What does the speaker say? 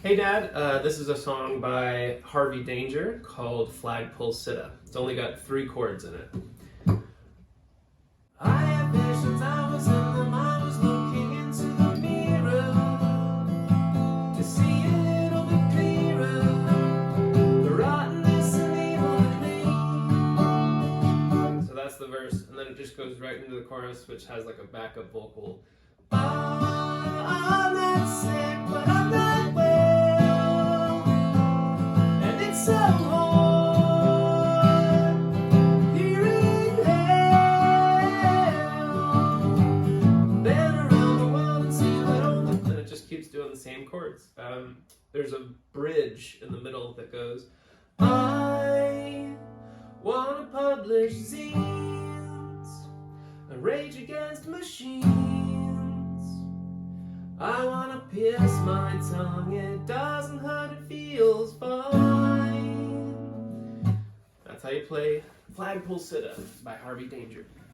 Hey Dad, this is a song by Harvey Danger called Flagpole Sitta. It's only got 3 chords in it. I had visions, I was in them, I was looking into the mirror to see a little bit clearer the rottenness and evil in me. So that's the verse, and then it just goes right into the chorus, which has like a backup vocal. I'm not sick, but I'm not well, and it's so hard here in hell. Been around the world and see that only. And it just keeps doing the same chords. There's a bridge in the middle that goes, I want to publish zines and rage against machines. I wanna pierce my tongue, it doesn't hurt, it feels fine. That's how you play Flagpole Sitta by Harvey Danger.